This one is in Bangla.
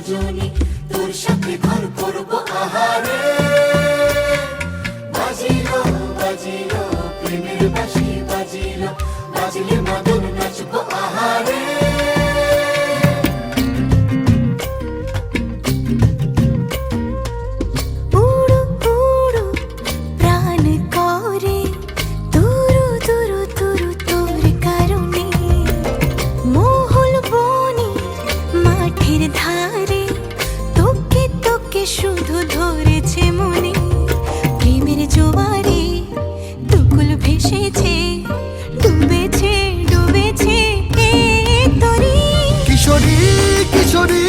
দুজনে তোর সাথে ঘর করবো আহারে। বাজিলো বাজিলো প্রেমের বাঁশি বাজিলো, বাজলে মদন নাচবো আহারে। উড়ু উড়ু প্রাণ করে তুরু তুরু তুরু তোর কারণে, মহল বনে মাঠের ধারে তোকে তোকে শুধু ধরেছে মনে। প্রেমের জোয়ারে দুকুল ভেসেছে, ডুবেছে ডুবেছে এ তরি। কিশোরী কিশোরী